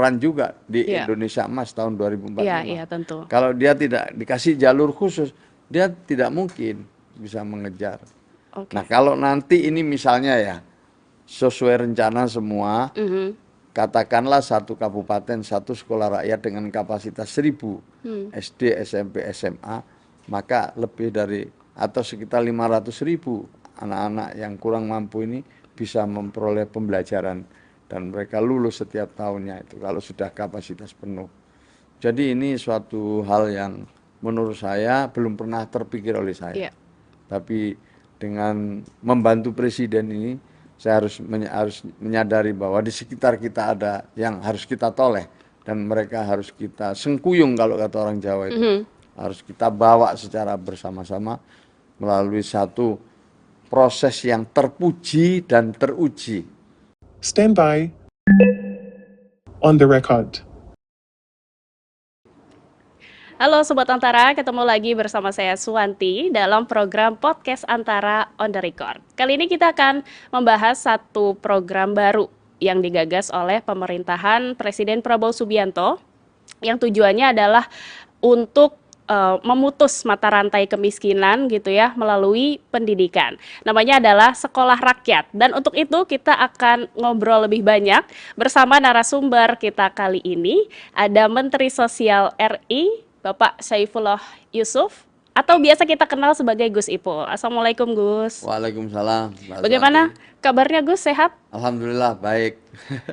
peran juga di Iya, Indonesia Emas tahun iya, 2045. iya tentu. Kalau dia tidak dikasih jalur khusus, dia tidak mungkin bisa mengejar. Nah, Oke. kalau nanti ini misalnya ya, sesuai rencana semua, Mhm. katakanlah satu kabupaten, satu sekolah rakyat dengan kapasitas 1000 SD, SMP, SMA, maka lebih dari atau sekitar 500.000 anak-anak yang kurang mampu ini bisa memperoleh pembelajaran dan mereka lulus setiap tahunnya itu kalau sudah kapasitas penuh. Jadi ini suatu hal yang menurut saya belum pernah terpikir oleh saya. Iya. Tapi dengan membantu presiden ini, saya harus menyadari bahwa di sekitar kita ada yang harus kita toleh dan mereka harus kita sengkuyung kalau kata orang Jawa itu. Mhm. Harus kita bawa secara bersama-sama melalui satu proses yang terpuji dan teruji. Stand by. On the record. Halo Sobat Antara, ketemu lagi bersama saya Suwanti dalam program Podcast Antara on the Record. Kali ini kita akan membahas satu program baru yang digagas oleh pemerintahan Presiden Prabowo Subianto yang tujuannya adalah untuk memutus mata rantai kemiskinan gitu ya melalui pendidikan. Namanya adalah Sekolah Rakyat. Dan untuk itu kita akan ngobrol lebih banyak bersama narasumber kita kali ini. Ada Menteri Sosial RI, Bapak Saifullah Yusuf, atau biasa kita kenal sebagai Gus Ipul. Assalamualaikum Gus. Waalaikumsalam, Mbak Bagaimana Suwanti. kabarnya Gus, sehat? Alhamdulillah baik.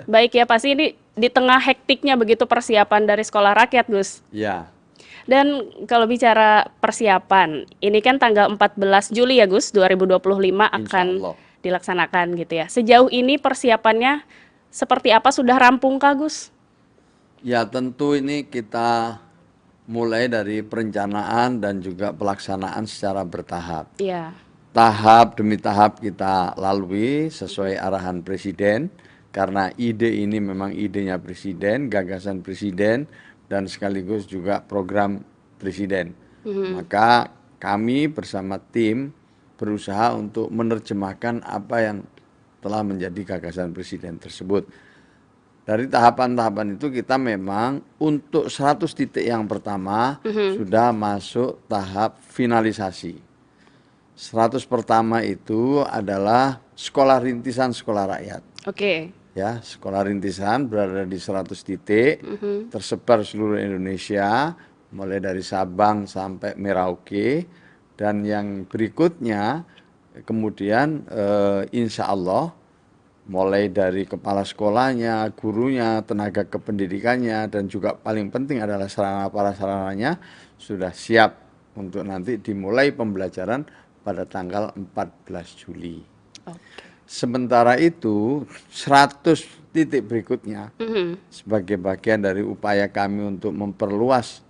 Baik ya, pasti ini di tengah hektiknya begitu persiapan dari Sekolah Rakyat Gus. Ya, Dan kalau bicara persiapan, ini kan tanggal 14 Juli ya Gus, 2025 insya akan Allah. dilaksanakan gitu ya. Sejauh ini persiapannya seperti apa, sudah rampung kah Gus? Ya tentu ini kita mulai dari perencanaan dan juga pelaksanaan secara bertahap. Iya. Tahap demi tahap kita lalui sesuai arahan presiden, karena ide ini memang idenya presiden, gagasan presiden, dan sekaligus juga program presiden. Maka kami bersama tim berusaha untuk menerjemahkan apa yang telah menjadi gagasan presiden tersebut. Dari tahapan-tahapan itu kita memang untuk 100 titik yang pertama sudah masuk tahap finalisasi. 100 pertama itu adalah sekolah rintisan sekolah rakyat. Oke. Ya, sekolah rintisan berada di 100 titik, tersebar seluruh Indonesia, mulai dari Sabang sampai Merauke, dan yang berikutnya kemudian insya Allah mulai dari kepala sekolahnya, gurunya, tenaga kependidikannya, dan juga paling penting adalah sarana prasarananya sudah siap untuk nanti dimulai pembelajaran pada tanggal 14 Juli. Oke. Sementara itu 100 titik berikutnya sebagai bagian dari upaya kami untuk memperluas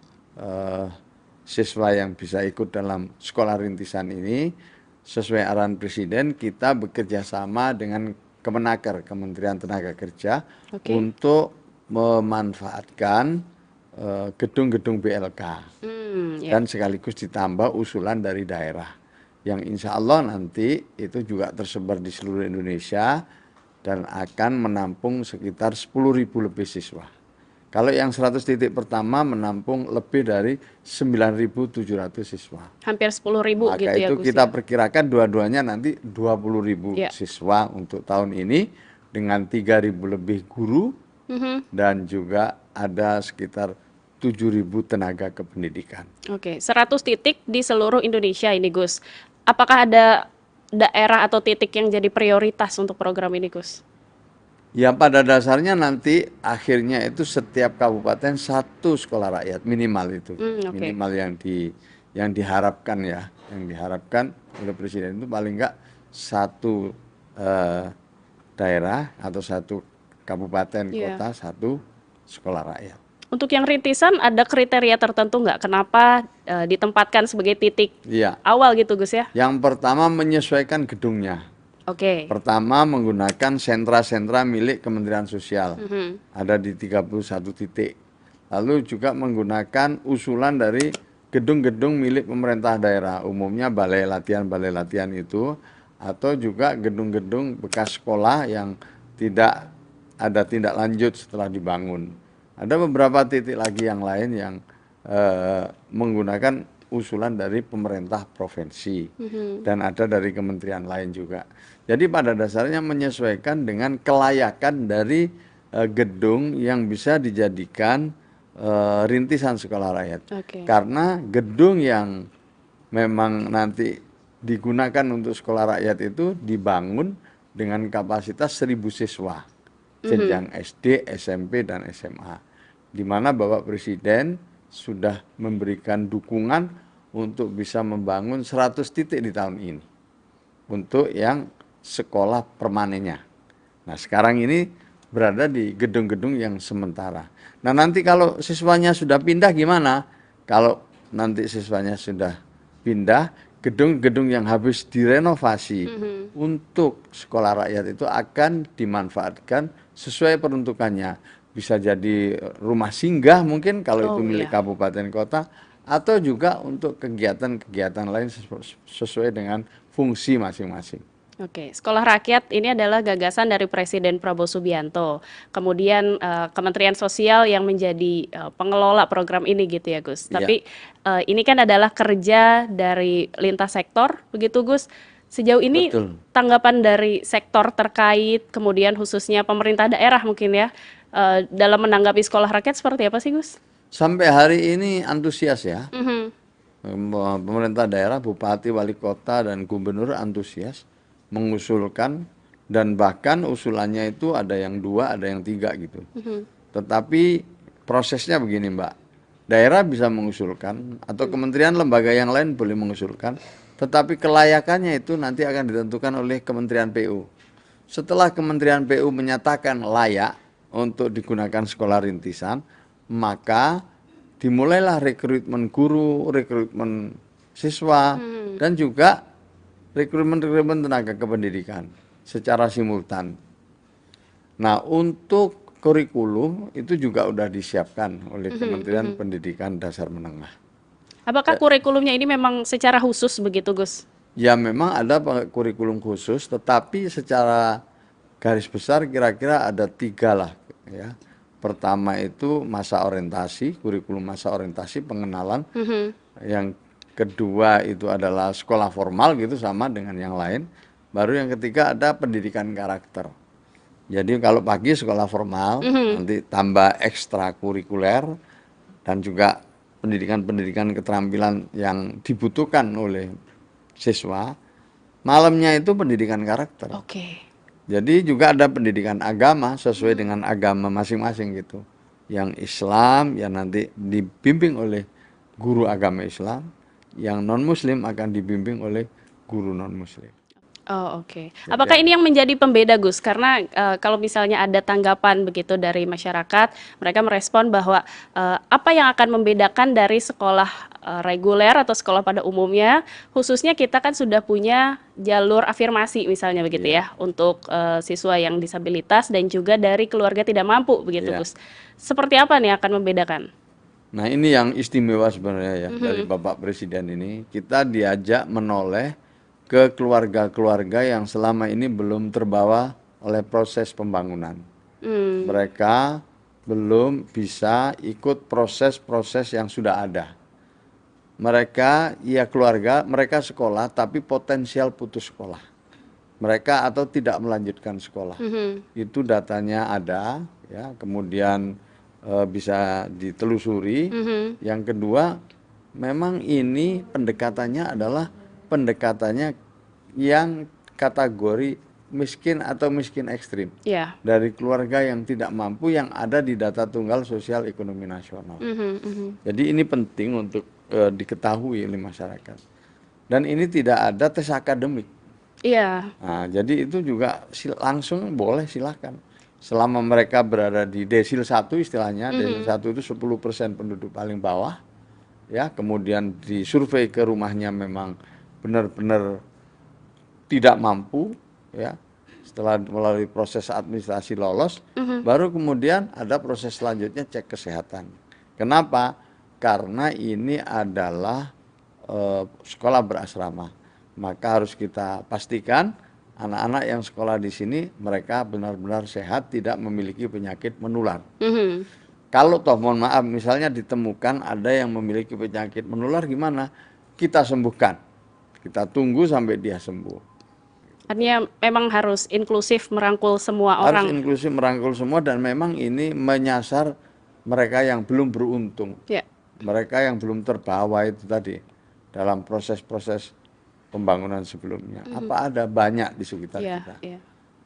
siswa yang bisa ikut dalam sekolah rintisan ini, sesuai arahan presiden kita bekerja sama dengan Kemenaker, Kementerian Tenaga Kerja, Oke. untuk memanfaatkan gedung-gedung BLK Ya. dan sekaligus ditambah usulan dari daerah yang insya Allah nanti itu juga tersebar di seluruh Indonesia dan akan menampung sekitar 10.000 lebih siswa. Kalau yang 100 titik pertama menampung lebih dari 9.700 siswa. Hampir 10.000 Maka gitu ya itu Gus kita ya. perkirakan dua-duanya nanti 20.000 Ya. siswa untuk tahun ini dengan 3.000 lebih guru dan juga ada sekitar 7.000 tenaga kependidikan. Oke, 100 titik di seluruh Indonesia ini Gus. Apakah ada daerah atau titik yang jadi prioritas untuk program ini Gus? Ya pada dasarnya nanti akhirnya itu setiap kabupaten satu sekolah rakyat minimal itu. Oke. Minimal yang diharapkan ya, yang diharapkan oleh presiden itu paling enggak satu daerah atau satu kabupaten Iya. kota satu sekolah rakyat. Untuk yang rintisan ada kriteria tertentu nggak? Kenapa ditempatkan sebagai titik Iya. awal gitu Gus ya? Yang pertama menyesuaikan gedungnya. Oke. Pertama menggunakan sentra-sentra milik Kementerian Sosial. Ada di 31 titik. Lalu juga menggunakan usulan dari gedung-gedung milik pemerintah daerah. Umumnya balai latihan itu. Atau juga gedung-gedung bekas sekolah yang tidak ada tindak lanjut setelah dibangun. Ada beberapa titik lagi yang lain yang menggunakan usulan dari pemerintah provinsi dan ada dari kementerian lain juga. Jadi pada dasarnya menyesuaikan dengan kelayakan dari gedung yang bisa dijadikan rintisan sekolah rakyat. Oke. Karena gedung yang memang nanti digunakan untuk sekolah rakyat itu dibangun dengan kapasitas 1.000 siswa jenjang SD, SMP, dan SMA, di mana Bapak Presiden sudah memberikan dukungan untuk bisa membangun 100 titik di tahun ini untuk yang sekolah permanennya. Nah sekarang ini berada di gedung-gedung yang sementara. Nah nanti kalau siswanya sudah pindah gimana? Kalau nanti siswanya sudah pindah, gedung-gedung yang habis direnovasi untuk sekolah rakyat itu akan dimanfaatkan sesuai peruntukannya. Bisa jadi rumah singgah mungkin kalau itu milik kabupaten kota, atau juga untuk kegiatan-kegiatan lain sesuai dengan fungsi masing-masing. Oke, sekolah rakyat ini adalah gagasan dari Presiden Prabowo Subianto. Kemudian Kementerian Sosial yang menjadi pengelola program ini gitu ya Gus. Tapi ini kan adalah kerja dari lintas sektor, begitu Gus. Sejauh ini tanggapan dari sektor terkait, kemudian khususnya pemerintah daerah mungkin ya, dalam menanggapi sekolah rakyat seperti apa sih Gus? Sampai hari ini antusias ya. Pemerintah daerah, bupati, wali kota, dan gubernur antusias mengusulkan, dan bahkan usulannya itu ada yang 2, ada yang 3 gitu. Tetapi prosesnya begini Mbak, daerah bisa mengusulkan atau kementerian lembaga yang lain boleh mengusulkan, tetapi kelayakannya itu nanti akan ditentukan oleh Kementerian PU. Setelah Kementerian PU menyatakan layak untuk digunakan sekolah rintisan, maka dimulailah rekrutmen guru, rekrutmen siswa, dan juga rekrutmen tenaga kependidikan secara simultan. Nah untuk kurikulum itu juga sudah disiapkan oleh Kementerian Pendidikan Dasar Menengah. Apakah kurikulumnya ini memang secara khusus begitu Gus? Ya memang ada kurikulum khusus, tetapi secara garis besar kira-kira ada 3 lah ya. Pertama itu masa orientasi, kurikulum masa orientasi pengenalan. Yang kedua itu adalah sekolah formal gitu sama dengan yang lain. Baru yang ketiga ada pendidikan karakter. Jadi kalau pagi sekolah formal, nanti tambah ekstrakurikuler dan juga pendidikan-pendidikan keterampilan yang dibutuhkan oleh siswa. Malamnya itu pendidikan karakter. Jadi juga ada pendidikan agama sesuai dengan agama masing-masing gitu. Yang Islam ya nanti dibimbing oleh guru agama Islam, yang non-muslim akan dibimbing oleh guru non-muslim. Oh oke. Apakah ini yang menjadi pembeda Gus? Karena kalau misalnya ada tanggapan begitu dari masyarakat, mereka merespon bahwa apa yang akan membedakan dari sekolah reguler atau sekolah pada umumnya, khususnya kita kan sudah punya jalur afirmasi misalnya begitu ya, untuk siswa yang disabilitas dan juga dari keluarga tidak mampu begitu Gus. Seperti apa nih akan membedakan? Nah ini yang istimewa sebenarnya ya dari Bapak Presiden ini, kita diajak menoleh ke keluarga-keluarga yang selama ini belum terbawa oleh proses pembangunan. Mereka belum bisa ikut proses-proses yang sudah ada. Mereka, ya keluarga, mereka sekolah tapi potensial putus sekolah. Mereka atau tidak melanjutkan sekolah. Itu datanya ada, ya. Kemudian bisa ditelusuri. Yang kedua, memang ini pendekatannya adalah pendekatannya yang kategori miskin atau miskin ekstrim dari keluarga yang tidak mampu yang ada di data tunggal sosial ekonomi nasional. Jadi ini penting untuk diketahui oleh masyarakat. Dan ini tidak ada tes akademik. Nah, jadi itu juga langsung boleh silakan. Selama mereka berada di desil 1 istilahnya, desil 1 itu 10% penduduk paling bawah, ya, kemudian disurvei ke rumahnya memang benar-benar tidak mampu, ya, setelah melalui proses administrasi lolos, baru kemudian ada proses selanjutnya cek kesehatan. Kenapa? Karena ini adalah sekolah berasrama, maka harus kita pastikan anak-anak yang sekolah di sini mereka benar-benar sehat, tidak memiliki penyakit menular. Kalau toh mohon maaf misalnya ditemukan ada yang memiliki penyakit menular gimana? Kita sembuhkan. Kita tunggu sampai dia sembuh. Artinya memang harus inklusif merangkul semua Harus orang. inklusif merangkul semua dan memang ini menyasar mereka yang belum beruntung. Ya. Mereka yang belum terbawa itu tadi dalam proses-proses pembangunan sebelumnya. Apa ada banyak di sekitar Iya, kita. iya.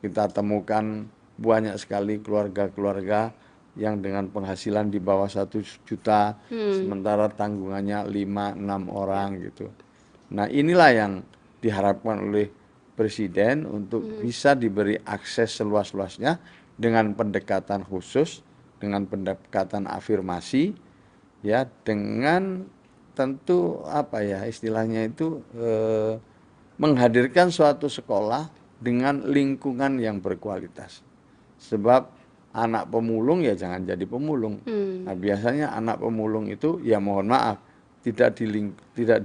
Kita temukan banyak sekali keluarga-keluarga yang dengan penghasilan di bawah 1 juta, sementara tanggungannya 5-6 orang gitu. Nah inilah yang diharapkan oleh Presiden untuk bisa diberi akses seluas-luasnya dengan pendekatan khusus, dengan pendekatan afirmasi, ya dengan tentu apa ya istilahnya itu menghadirkan suatu sekolah dengan lingkungan yang berkualitas. Sebab anak pemulung ya jangan jadi pemulung. Nah, biasanya anak pemulung itu ya mohon maaf tidak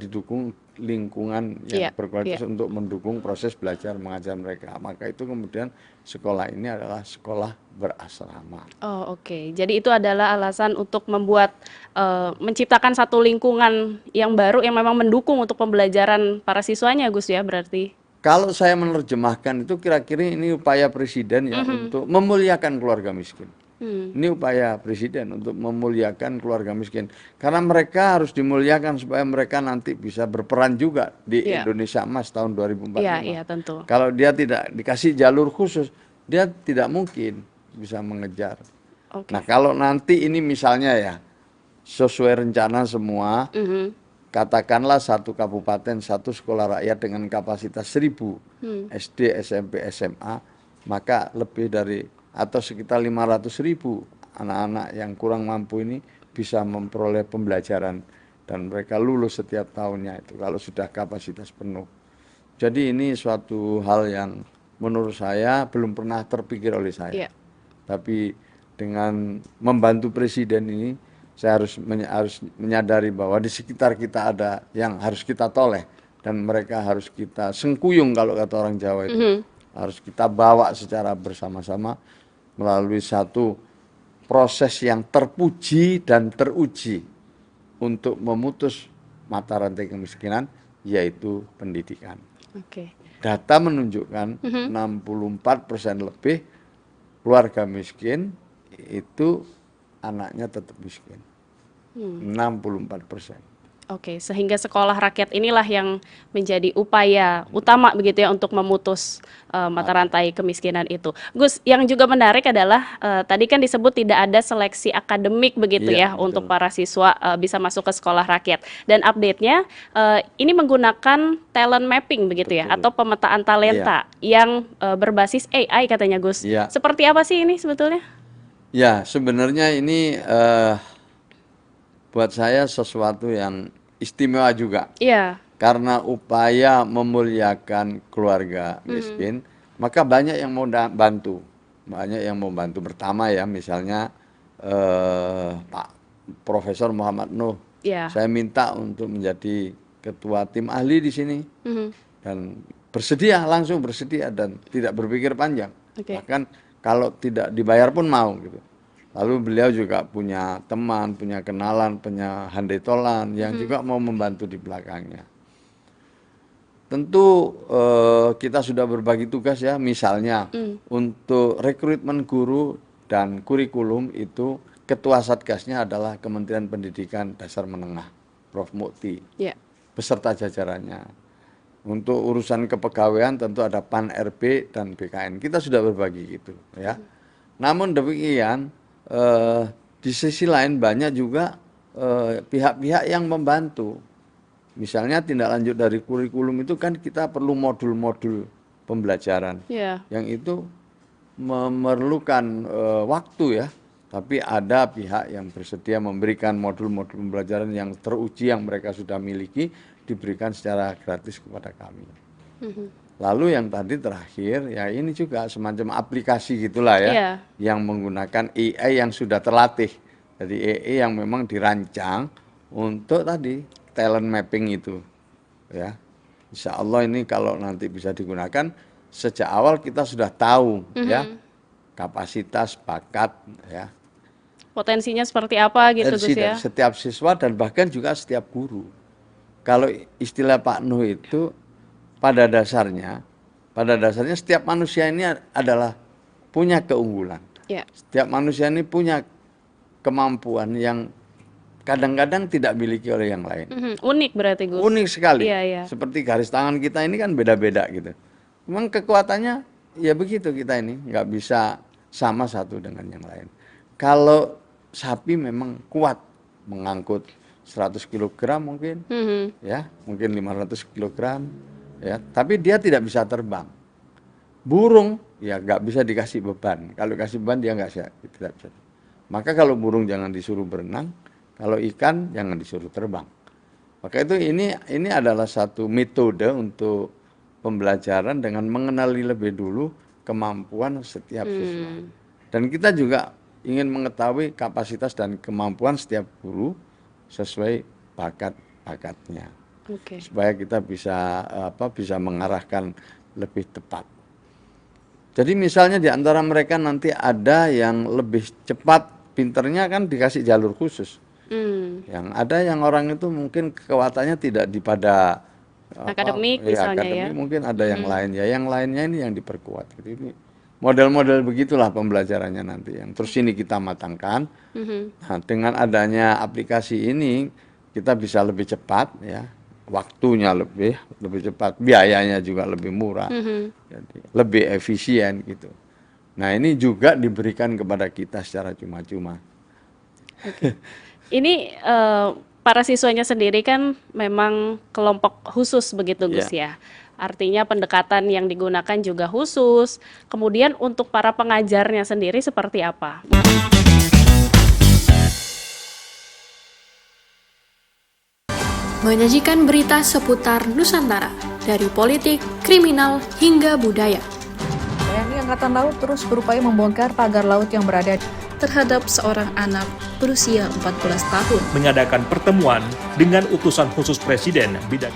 didukung lingkungan yang Iya, berkualitas iya. untuk mendukung proses belajar mengajar mereka. Maka itu kemudian sekolah ini adalah sekolah berasrama. Oh, oke. Jadi itu adalah alasan untuk membuat menciptakan satu lingkungan yang baru yang memang mendukung untuk pembelajaran para siswanya, Gus ya, berarti. Kalau saya menerjemahkan itu kira-kira ini upaya Presiden ya untuk memuliakan keluarga miskin. Ini upaya Presiden untuk memuliakan keluarga miskin. Karena mereka harus dimuliakan supaya mereka nanti bisa berperan juga di Iya. Indonesia Emas tahun 2045. Iya, iya, tentu. Kalau dia tidak dikasih jalur khusus, dia tidak mungkin bisa mengejar. Oke. Nah kalau nanti ini misalnya ya, sesuai rencana semua, katakanlah satu kabupaten, satu sekolah rakyat dengan kapasitas 1000 SD, SMP, SMA, maka lebih dari atau sekitar 500.000 anak-anak yang kurang mampu ini bisa memperoleh pembelajaran dan mereka lulus setiap tahunnya itu kalau sudah kapasitas penuh. Jadi ini suatu hal yang menurut saya belum pernah terpikir oleh saya. Iya. Tapi dengan membantu Presiden ini saya harus menyadari bahwa di sekitar kita ada yang harus kita toleh dan mereka harus kita sengkuyung kalau kata orang Jawa itu. Harus kita bawa secara bersama-sama melalui satu proses yang terpuji dan teruji untuk memutus mata rantai kemiskinan, yaitu pendidikan. Oke. Data menunjukkan 64% lebih keluarga miskin itu anaknya tetap miskin. 64%. Oke, sehingga sekolah rakyat inilah yang menjadi upaya utama begitu ya untuk memutus mata rantai kemiskinan itu. Gus, yang juga menarik adalah tadi kan disebut tidak ada seleksi akademik begitu Iya, ya betul. untuk para siswa bisa masuk ke sekolah rakyat. Dan update-nya ini menggunakan talent mapping begitu ya, Betul. atau pemetaan talenta yang berbasis AI katanya Gus. Iya. Seperti apa sih ini sebetulnya? Ya, sebenarnya ini buat saya sesuatu yang istimewa juga. Iya. Karena upaya memuliakan keluarga miskin, maka banyak yang mau bantu. Banyak yang mau bantu. Pertama ya, misalnya Pak Profesor Muhammad Nuh. Iya. Saya minta untuk menjadi ketua tim ahli di sini. Mhm. Dan langsung bersedia dan tidak berpikir panjang. Oke. Bahkan kalau tidak dibayar pun mau gitu. Lalu beliau juga punya teman, punya kenalan, punya handetolan yang juga mau membantu di belakangnya. Tentu kita sudah berbagi tugas ya, misalnya untuk rekrutmen guru dan kurikulum itu ketua satgasnya adalah Kementerian Pendidikan Dasar Menengah, Prof. Mukti, Iya. beserta jajarannya. Untuk urusan kepegawaian tentu ada PAN RB dan BKN. Kita sudah berbagi gitu ya. Namun demikian di sisi lain banyak juga pihak-pihak yang membantu. Misalnya tindak lanjut dari kurikulum itu kan kita perlu modul-modul pembelajaran. Iya. Yang itu memerlukan waktu ya. Tapi ada pihak yang bersedia memberikan modul-modul pembelajaran yang teruji yang mereka sudah miliki diberikan secara gratis kepada kami. Lalu yang tadi terakhir ya ini juga semacam aplikasi gitulah ya, Iya. yang menggunakan AI yang sudah terlatih. Jadi AI yang memang dirancang untuk tadi talent mapping itu ya. Insya Allah ini kalau nanti bisa digunakan sejak awal kita sudah tahu ya kapasitas, bakat ya. Potensinya seperti apa gitu Gus ya? Setiap siswa dan bahkan juga setiap guru. Kalau istilah Pak Nuh itu pada dasarnya setiap manusia ini adalah punya keunggulan. Ya. Setiap manusia ini punya kemampuan yang kadang-kadang tidak dimiliki oleh yang lain. Unik berarti Gus. Unik sekali. Iya, iya. Seperti garis tangan kita ini kan beda-beda gitu. Memang kekuatannya ya begitu, kita ini nggak bisa sama satu dengan yang lain. Kalau sapi memang kuat mengangkut 100 kg mungkin, ya mungkin 500 kg, ya. Tapi dia tidak bisa terbang. Burung ya nggak bisa dikasih beban. Kalau kasih beban dia tidak bisa. Maka kalau burung jangan disuruh berenang, kalau ikan jangan disuruh terbang. Maka itu ini adalah satu metode untuk pembelajaran dengan mengenali lebih dulu kemampuan setiap siswa. Dan kita juga ingin mengetahui kapasitas dan kemampuan setiap guru sesuai bakat-bakatnya. Supaya kita bisa mengarahkan lebih tepat. Jadi misalnya di antara mereka nanti ada yang lebih cepat, pinternya kan dikasih jalur khusus. Yang ada yang orang itu mungkin kekuatannya tidak di pada akademik misalnya akademik, mungkin ada yang lain ya. Yang lainnya ini yang diperkuat. Gitu. Ini model-model begitulah pembelajarannya nanti yang terus ini kita matangkan. Nah, dengan adanya aplikasi ini kita bisa lebih cepat ya, waktunya lebih cepat, biayanya juga lebih murah, jadi lebih efisien gitu. Nah ini juga diberikan kepada kita secara cuma-cuma. Ini para siswanya sendiri kan memang kelompok khusus begitu Gus ya. Artinya pendekatan yang digunakan juga khusus. Kemudian untuk para pengajarnya sendiri seperti apa? Menyajikan berita seputar Nusantara, dari politik, kriminal, hingga budaya. TNI Angkatan Laut terus berupaya membongkar pagar laut yang berada terhadap seorang anak berusia 14 tahun. Mengadakan pertemuan dengan utusan khusus Presiden bidang.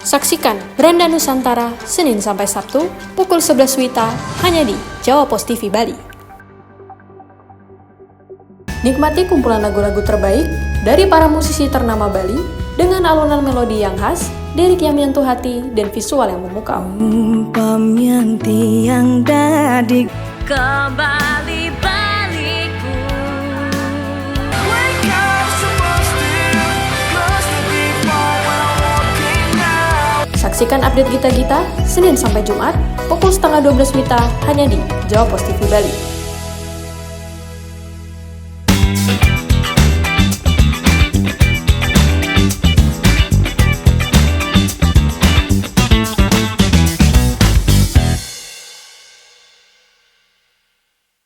Saksikan Beranda Nusantara Senin sampai Sabtu pukul 11 WITA hanya di Jawa Pos TV Bali. Nikmati kumpulan lagu-lagu terbaik dari para musisi ternama Bali dengan alunan melodi yang khas, lirik yang menyentuh hati, dan visual yang memukau. Umpam yang tiang dadik kembali baliku. Saksikan update Gita-Gita Senin sampai Jumat pukul 11:30 WITA hanya di Jawa Pos TV Bali.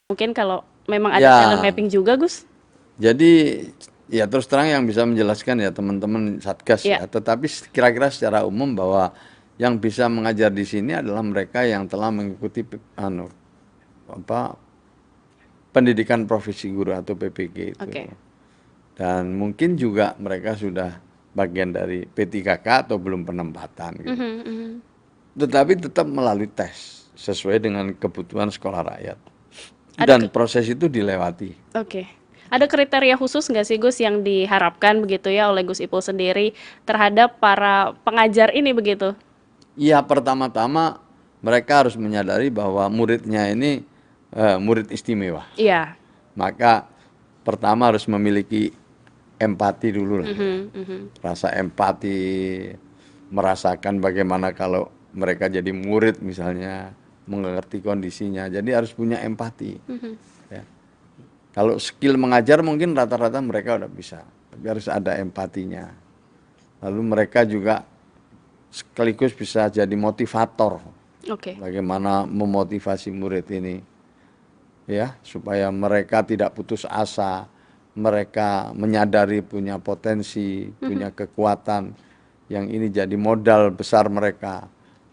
Mungkin kalau memang ada talent mapping juga Gus? Jadi ya terus terang yang bisa menjelaskan ya teman-teman Satgas ya. Tetapi kira-kira secara umum bahwa yang bisa mengajar di sini adalah mereka yang telah mengikuti pendidikan profesi guru atau PPG itu. Dan mungkin juga mereka sudah bagian dari P3K atau belum penempatan gitu. Tetapi tetap melalui tes sesuai dengan kebutuhan sekolah rakyat. Dan proses itu dilewati. Ada kriteria khusus nggak sih Gus yang diharapkan begitu ya oleh Gus Ipul sendiri terhadap para pengajar ini begitu? Iya, pertama-tama mereka harus menyadari bahwa muridnya ini murid istimewa. Iya. Maka pertama harus memiliki empati dulu lah. Rasa empati, merasakan bagaimana kalau mereka jadi murid misalnya, mengerti kondisinya, jadi harus punya empati. Ya. Kalau skill mengajar mungkin rata-rata mereka udah bisa, tapi harus ada empatinya. Lalu mereka juga sekaligus bisa jadi motivator. Bagaimana memotivasi murid ini, ya, supaya mereka tidak putus asa, mereka menyadari punya potensi, punya kekuatan, yang ini jadi modal besar mereka.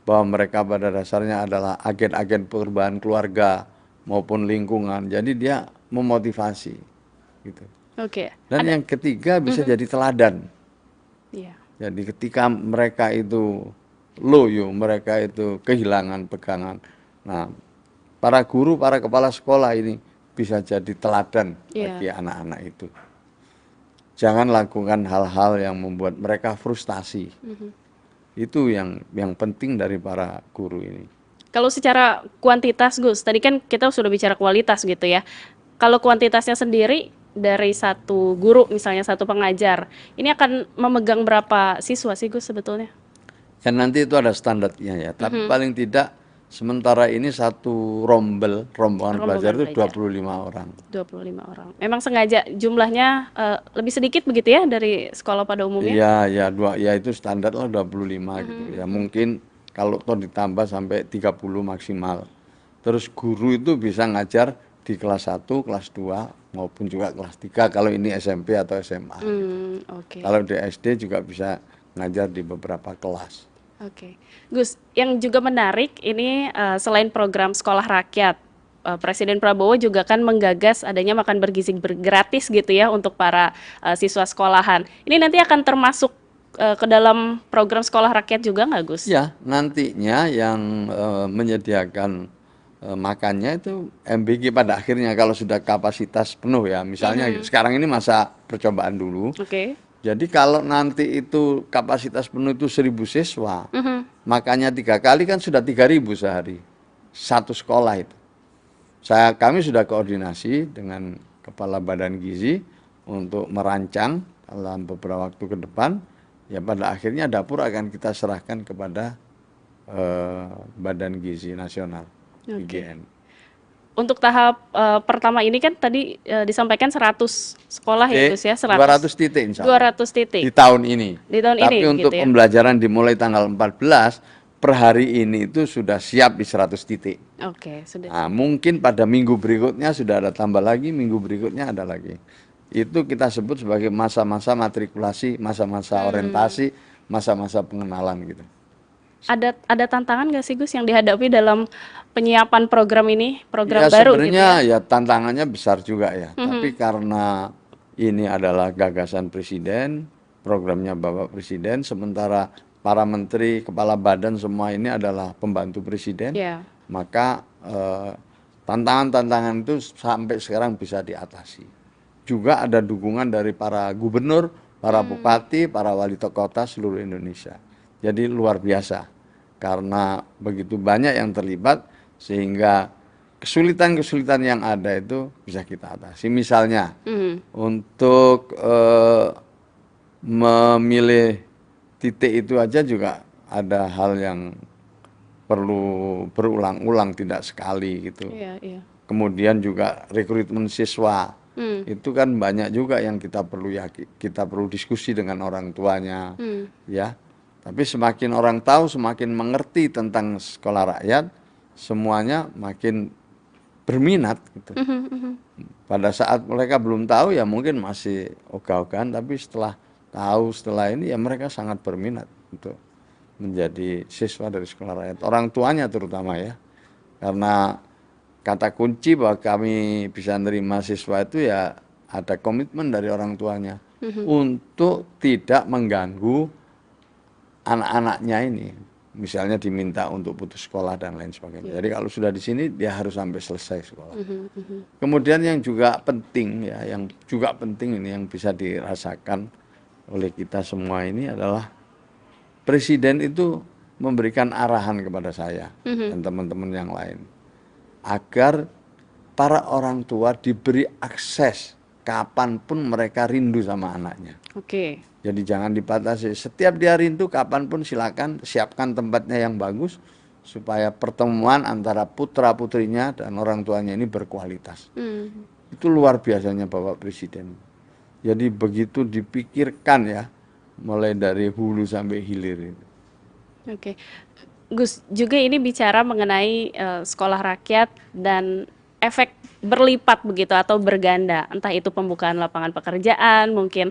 Bahwa mereka pada dasarnya adalah agen-agen perubahan keluarga maupun lingkungan. Jadi dia memotivasi gitu. Dan yang ketiga bisa jadi teladan. Jadi ketika mereka itu loyo, mereka itu kehilangan pegangan. Nah, para guru, para kepala sekolah ini bisa jadi teladan Iya. bagi anak-anak itu. Jangan lakukan hal-hal yang membuat mereka frustasi. Itu yang penting dari para guru ini. Kalau secara kuantitas, Gus, tadi kan kita sudah bicara kualitas gitu ya. Kalau kuantitasnya sendiri dari satu guru, misalnya satu pengajar, ini akan memegang berapa siswa sih, Gus, sebetulnya? Ya nanti itu ada standarnya ya. Tapi paling tidak sementara ini satu rombongan belajar itu 25 orang. 25 orang. Memang sengaja jumlahnya lebih sedikit begitu ya dari sekolah pada umumnya? Iya, ya itu standar lah 25 gitu. Ya mungkin kalau toh ditambah sampai 30 maksimal. Terus guru itu bisa ngajar di kelas 1, kelas 2 maupun juga kelas 3 kalau ini SMP atau SMA. Oke. Kalau di SD juga bisa ngajar di beberapa kelas. Oke, Gus, yang juga menarik ini selain program sekolah rakyat, Presiden Prabowo juga kan menggagas adanya makan bergizi gratis gitu ya untuk para siswa sekolahan. Ini nanti akan termasuk ke dalam program sekolah rakyat juga nggak, Gus? Ya, nantinya yang menyediakan makannya itu MBG pada akhirnya kalau sudah kapasitas penuh ya. Misalnya sekarang ini masa percobaan dulu. Oke. Jadi kalau nanti itu kapasitas penuh itu 1.000 siswa, makanya 3 kali kan sudah 3.000 sehari, satu sekolah itu. Kami sudah koordinasi dengan Kepala Badan Gizi untuk merancang dalam beberapa waktu ke depan, ya pada akhirnya dapur akan kita serahkan kepada Badan Gizi Nasional, BGN. Untuk tahap pertama ini kan tadi disampaikan 100 sekolah ya, Gus ya, 200 titik insya Allah. 200 titik. Di tahun ini. Di tahun Tapi ini, untuk gitu ya. pembelajaran dimulai tanggal 14, per hari ini itu sudah siap di 100 titik. Oke, sudah. Nah, mungkin pada minggu berikutnya sudah ada tambah lagi, minggu berikutnya ada lagi. Itu kita sebut sebagai masa-masa matrikulasi, masa-masa orientasi, masa-masa pengenalan gitu. Ada tantangan nggak sih, Gus, yang dihadapi dalam penyiapan program ini, program Ya baru gitu sebenarnya ya? ya tantangannya besar juga ya. Tapi karena ini adalah gagasan Presiden, programnya Bapak Presiden, sementara para menteri, kepala badan semua ini adalah pembantu Presiden, Ya. maka tantangan-tantangan itu sampai sekarang bisa diatasi. Juga ada dukungan dari para gubernur, para bupati, para wali kota seluruh Indonesia. Jadi luar biasa karena begitu banyak yang terlibat sehingga kesulitan-kesulitan yang ada itu bisa kita atasi. Misalnya untuk memilih titik itu aja juga ada hal yang perlu berulang-ulang, tidak sekali gitu. Iya, iya. Kemudian juga rekrutmen siswa. Itu kan banyak juga yang kita perlu diskusi dengan orang tuanya, ya. Tapi semakin orang tahu, semakin mengerti tentang sekolah rakyat, semuanya makin berminat gitu. Pada saat mereka belum tahu ya mungkin masih ogah-ogahan, tapi setelah tahu, setelah ini ya mereka sangat berminat untuk menjadi siswa dari sekolah rakyat. Orang tuanya terutama ya, karena kata kunci bahwa kami bisa menerima siswa itu ya ada komitmen dari orang tuanya untuk tidak mengganggu anak-anaknya ini. Misalnya diminta untuk putus sekolah dan lain sebagainya. Jadi kalau sudah di sini dia harus sampai selesai sekolah. Kemudian yang juga penting ya, yang juga penting ini yang bisa dirasakan oleh kita semua ini adalah Presiden itu memberikan arahan kepada saya dan teman-teman yang lain agar para orang tua diberi akses kapanpun mereka rindu sama anaknya. Oke. Jadi jangan dibatasi. Setiap dia rindu kapanpun silakan siapkan tempatnya yang bagus supaya pertemuan antara putra putrinya dan orang tuanya ini berkualitas. Itu luar biasanya Bapak Presiden. Jadi begitu dipikirkan ya, mulai dari hulu sampai hilir itu. Oke. Gus, juga ini bicara mengenai sekolah rakyat dan efek berlipat begitu atau berganda, entah itu pembukaan lapangan pekerjaan, mungkin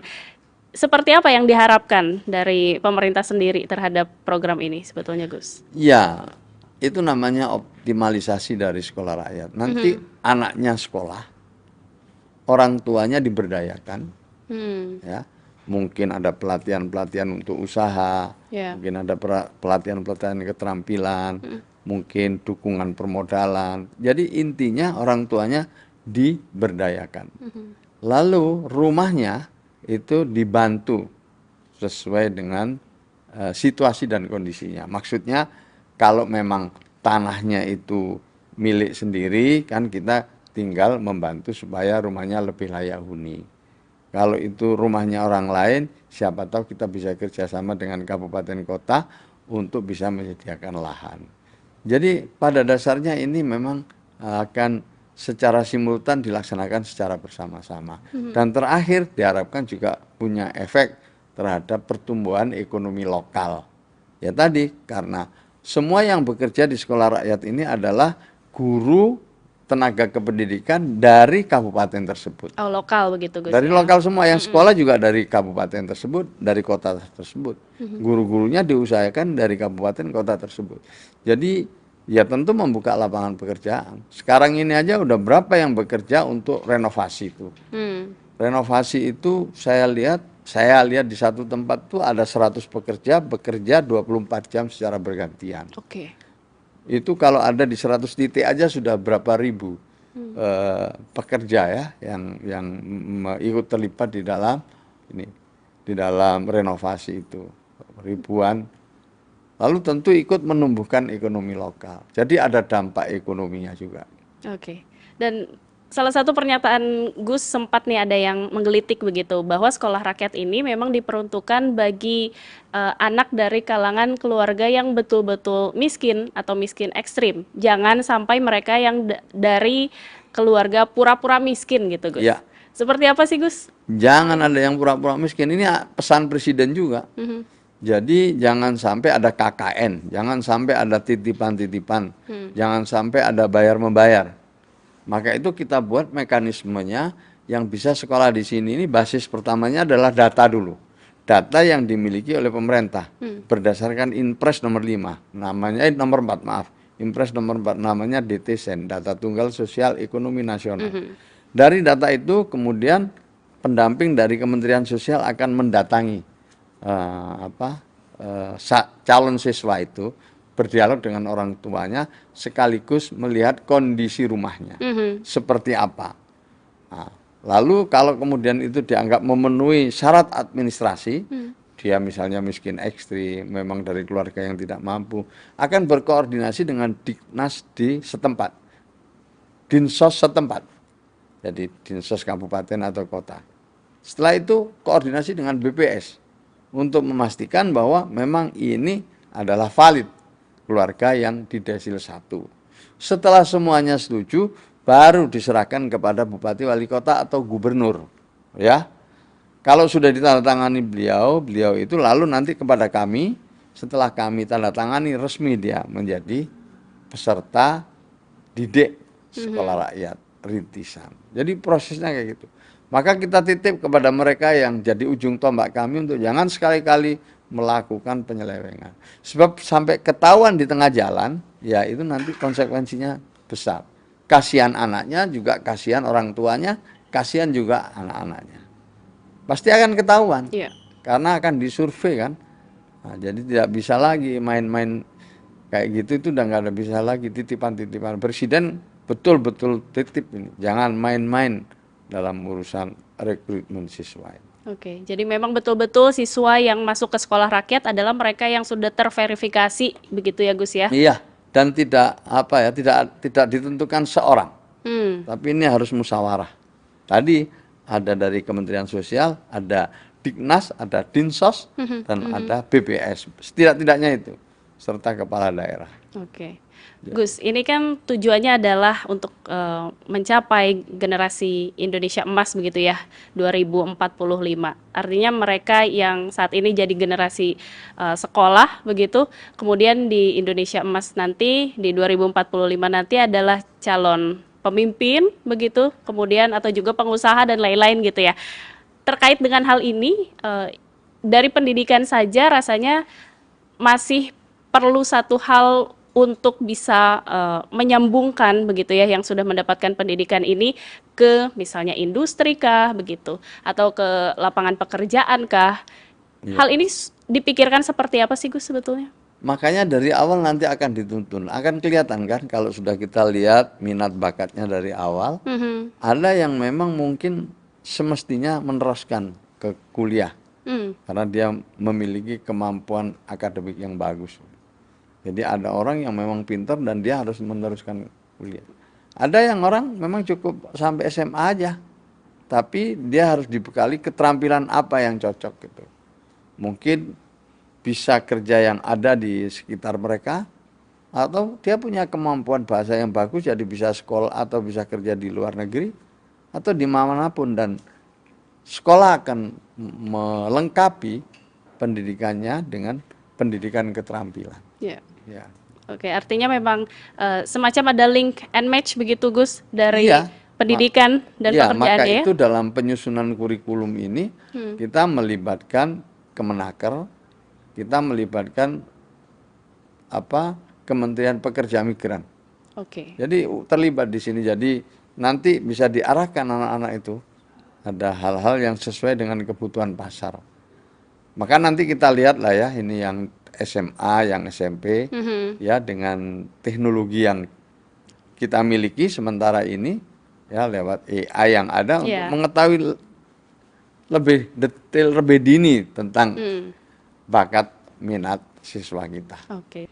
seperti apa yang diharapkan dari pemerintah sendiri terhadap program ini sebetulnya, Gus? Ya, itu namanya optimalisasi dari sekolah rakyat. Nanti anaknya sekolah, orang tuanya diberdayakan, ya. Mungkin ada pelatihan-pelatihan untuk usaha, Ya. mungkin ada pelatihan-pelatihan keterampilan, mungkin dukungan permodalan. Jadi intinya orang tuanya diberdayakan. Lalu rumahnya itu dibantu sesuai dengan situasi dan kondisinya. Maksudnya kalau memang tanahnya itu milik sendiri, kan kita tinggal membantu supaya rumahnya lebih layak huni. Kalau itu rumahnya orang lain, siapa tahu kita bisa kerjasama dengan kabupaten kota untuk bisa menyediakan lahan. Jadi pada dasarnya ini memang akan secara simultan dilaksanakan secara bersama-sama. Dan terakhir diharapkan juga punya efek terhadap pertumbuhan ekonomi lokal. Ya tadi, karena semua yang bekerja di sekolah rakyat ini adalah guru tenaga kependidikan dari kabupaten tersebut. Oh, lokal begitu Gus. Dari ya? lokal semua, yang sekolah juga dari kabupaten tersebut, dari kota tersebut. Guru-gurunya diusahakan dari kabupaten kota tersebut. Jadi ya tentu membuka lapangan pekerjaan. Sekarang ini aja udah berapa yang bekerja untuk renovasi itu. Renovasi itu saya lihat di satu tempat tuh ada 100 pekerja bekerja 24 jam secara bergantian. Oke. Itu kalau ada di 100 titik aja sudah berapa ribu pekerja ya yang ikut terlibat di dalam renovasi itu, ribuan. Lalu tentu ikut menumbuhkan ekonomi lokal. Jadi ada dampak ekonominya juga. Oke. Dan salah satu pernyataan Gus sempat nih ada yang menggelitik begitu, bahwa sekolah rakyat ini memang diperuntukkan bagi anak dari kalangan keluarga yang betul-betul miskin atau miskin ekstrim. Jangan sampai mereka yang dari keluarga pura-pura miskin gitu Gus. Ya. Seperti apa sih Gus? Jangan ada yang pura-pura miskin. Ini pesan presiden juga. Jadi jangan sampai ada KKN, jangan sampai ada titipan-titipan, jangan sampai ada bayar-membayar. Maka itu kita buat mekanismenya yang bisa sekolah di sini. Ini basis pertamanya adalah data dulu. Data yang dimiliki oleh pemerintah berdasarkan Inpres nomor 5, namanya nomor 4, maaf. Inpres nomor 4 namanya DTSEN, Data Tunggal Sosial Ekonomi Nasional. Dari data itu kemudian pendamping dari Kementerian Sosial akan mendatangi calon siswa itu, berdialog dengan orang tuanya sekaligus melihat kondisi rumahnya seperti apa. Nah, lalu kalau kemudian itu dianggap memenuhi syarat administrasi, dia misalnya miskin ekstrim, memang dari keluarga yang tidak mampu, akan berkoordinasi dengan Diknas di setempat, Dinsos setempat, jadi Dinsos kabupaten atau kota. Setelah itu koordinasi dengan BPS untuk memastikan bahwa memang ini adalah valid keluarga yang di desil 1. Setelah semuanya setuju, baru diserahkan kepada Bupati Wali Kota atau Gubernur. Ya, kalau sudah ditandatangani beliau itu lalu nanti kepada kami. Setelah kami tanda tangani, resmi dia menjadi peserta didik sekolah rakyat rintisan. Jadi prosesnya kayak gitu. Maka kita titip kepada mereka yang jadi ujung tombak kami untuk jangan sekali-kali melakukan penyelewengan. Sebab sampai ketahuan di tengah jalan, ya itu nanti konsekuensinya besar. Kasihan anaknya, juga kasihan orang tuanya, kasihan juga anak-anaknya. Pasti akan ketahuan, karena akan disurvei kan. Nah, jadi tidak bisa lagi main-main kayak gitu, itu udah nggak ada bisa lagi titipan-titipan. Presiden betul-betul titip ini, jangan main-main dalam urusan rekrutmen siswa. Oke, jadi memang betul-betul siswa yang masuk ke sekolah rakyat adalah mereka yang sudah terverifikasi, begitu ya Gus ya? Iya, dan tidak tidak ditentukan seorang, tapi ini harus musyawarah. Tadi ada dari Kementerian Sosial, ada Diknas, ada Dinsos, dan ada BPS. Setidak-tidaknya itu, serta kepala daerah. Oke. Gus, ini kan tujuannya adalah untuk mencapai generasi Indonesia emas begitu ya, 2045. Artinya mereka yang saat ini jadi generasi sekolah begitu, kemudian di Indonesia emas nanti di 2045 nanti adalah calon pemimpin begitu, kemudian atau juga pengusaha dan lain-lain gitu ya. Terkait dengan hal ini, dari pendidikan saja rasanya masih perlu satu hal untuk bisa menyambungkan begitu ya yang sudah mendapatkan pendidikan ini ke misalnya industri kah begitu atau ke lapangan pekerjaan kah. Hal ini dipikirkan seperti apa sih Gus sebetulnya? Makanya dari awal nanti akan dituntun, akan kelihatan kan kalau sudah kita lihat minat bakatnya dari awal. Ada yang memang mungkin semestinya meneruskan ke kuliah karena dia memiliki kemampuan akademik yang bagus. Jadi ada orang yang memang pintar dan dia harus meneruskan kuliah. Ada yang orang memang cukup sampai SMA aja, tapi dia harus dibekali keterampilan apa yang cocok gitu. Mungkin bisa kerja yang ada di sekitar mereka, atau dia punya kemampuan bahasa yang bagus jadi bisa sekolah atau bisa kerja di luar negeri atau di manapun, dan sekolah akan melengkapi pendidikannya dengan pendidikan keterampilan. Ya. Ya. Oke, artinya memang semacam ada link and match begitu Gus dari Iya. pendidikan dan Ya, pekerjaan maka ya. itu dalam penyusunan kurikulum ini kita melibatkan Kemenaker, kita melibatkan Kementerian Pekerja Migran. Oke. Jadi terlibat di sini. Jadi nanti bisa diarahkan anak-anak itu ada hal-hal yang sesuai dengan kebutuhan pasar. Maka nanti kita lihat lah ya, ini yang SMA, yang SMP, ya dengan teknologi yang kita miliki sementara ini, ya lewat AI yang ada untuk mengetahui lebih detail, lebih dini tentang bakat minat siswa kita. Oke.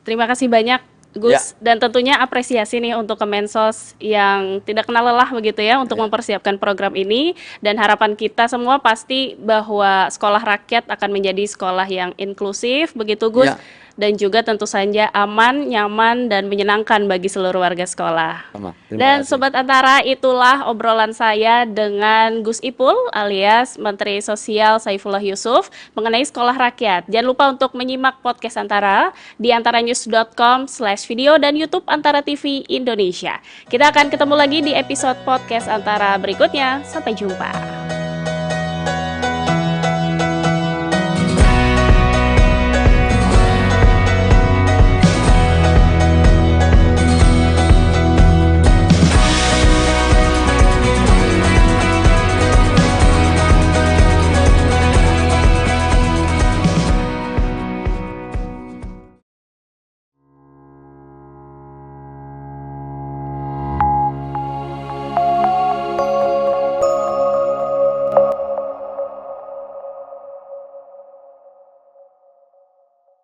Terima kasih banyak Gus, dan tentunya apresiasi nih untuk Kemensos yang tidak kenal lelah begitu ya untuk mempersiapkan program ini, dan harapan kita semua pasti bahwa sekolah rakyat akan menjadi sekolah yang inklusif begitu Gus, dan juga tentu saja aman, nyaman, dan menyenangkan bagi seluruh warga sekolah. Dan Sobat Antara, itulah obrolan saya dengan Gus Ipul alias Menteri Sosial Saifullah Yusuf mengenai sekolah rakyat. Jangan lupa untuk menyimak podcast Antara di antaranews.com/video dan YouTube Antara TV Indonesia. Kita akan ketemu lagi di episode podcast Antara berikutnya. Sampai jumpa.